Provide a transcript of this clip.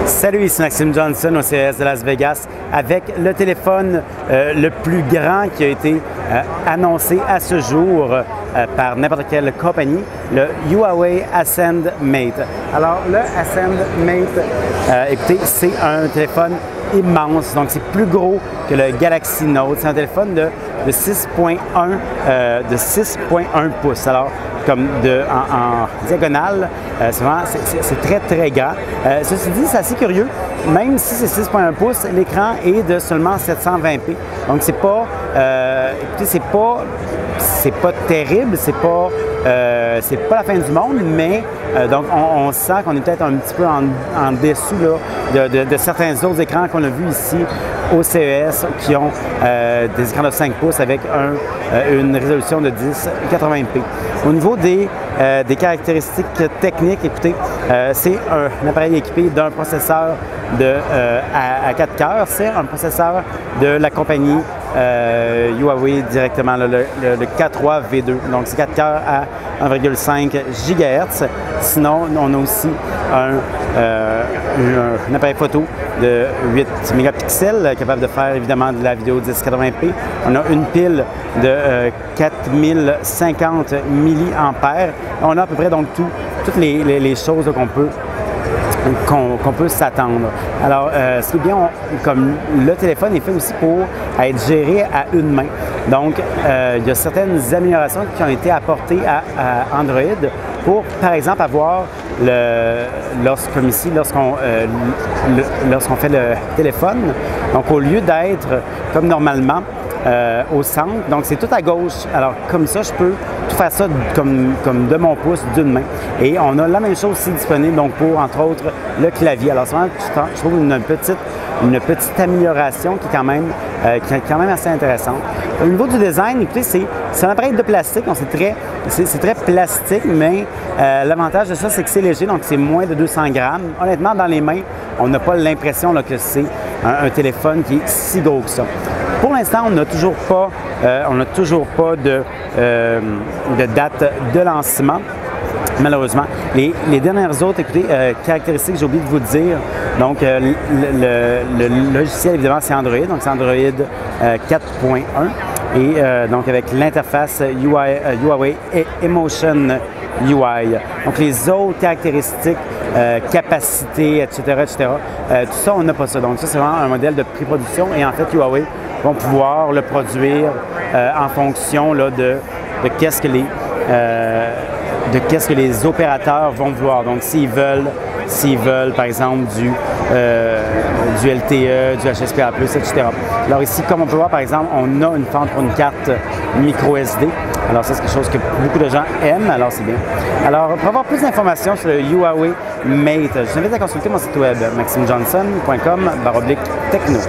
Salut, ici Maxime Johnson au CES de Las Vegas avec le téléphone le plus grand qui a été annoncé à ce jour par n'importe quelle compagnie, le Huawei Ascend Mate. Alors, le Ascend Mate, écoutez, c'est un téléphone immense, donc c'est plus gros que le Galaxy Note. C'est un téléphone de 6.1 pouces. Alors, comme en diagonale, c'est très, très grand. Ceci dit, c'est assez curieux. Même si c'est 6.1 pouces, l'écran est de seulement 720p. Donc, c'est pas, écoutez, c'est pas terrible, c'est pas la fin du monde, mais donc on sent qu'on est peut-être un petit peu en dessous là, de certains autres écrans qu'on a vus ici au CES qui ont des écrans de 5 pouces avec une résolution de 1080p. Au niveau des caractéristiques techniques, écoutez, c'est un appareil équipé d'un processeur à 4 cœurs. C'est un processeur de la compagnie Huawei directement, le K3 V2. Donc, c'est 4 cœurs à 1,5 GHz. Sinon, on a aussi un appareil photo de 8 mégapixels capable de faire évidemment de la vidéo 1080p. On a une pile de 4050 mAh. On a à peu près donc toutes les choses qu'on peut s'attendre. Alors, ce qui est bien, comme le téléphone est fait aussi pour être géré à une main. Donc, il y a certaines améliorations qui ont été apportées à Android pour, par exemple, avoir lorsqu'on fait le téléphone, donc au lieu d'être comme normalement au centre, donc c'est tout à gauche. Alors, comme ça, je peux tout faire ça comme de mon pouce d'une main. Et on a la même chose aussi disponible donc pour, entre autres, le clavier. Alors, souvent, je trouve une petite amélioration qui est quand même assez intéressante. Au niveau du design, écoutez, c'est un appareil de plastique, donc c'est très plastique, mais l'avantage de ça, c'est que c'est léger, donc c'est moins de 200 grammes. Honnêtement, dans les mains, on n'a pas l'impression que c'est un téléphone qui est si gros que ça. Pour l'instant, on n'a toujours pas de date de lancement. Malheureusement. Les dernières autres caractéristiques, j'ai oublié de vous dire. Donc, le logiciel, évidemment, c'est Android. Donc, c'est Android 4.1. Et donc, avec l'interface Huawei Emotion UI. Donc, les autres caractéristiques, capacité, etc., tout ça, on n'a pas ça. Donc, ça, c'est vraiment un modèle de pré-production. Et en fait, Huawei vont pouvoir le produire en fonction là, de qu'est-ce que les opérateurs vont vouloir. Donc, s'ils veulent, par exemple, du LTE, du HSPA+, etc. Alors ici, comme on peut voir, par exemple, on a une fente pour une carte micro SD. Alors ça, c'est quelque chose que beaucoup de gens aiment, alors c'est bien. Alors, pour avoir plus d'informations sur le Huawei Mate, je vous invite à consulter mon site web maximejohnson.com/techno.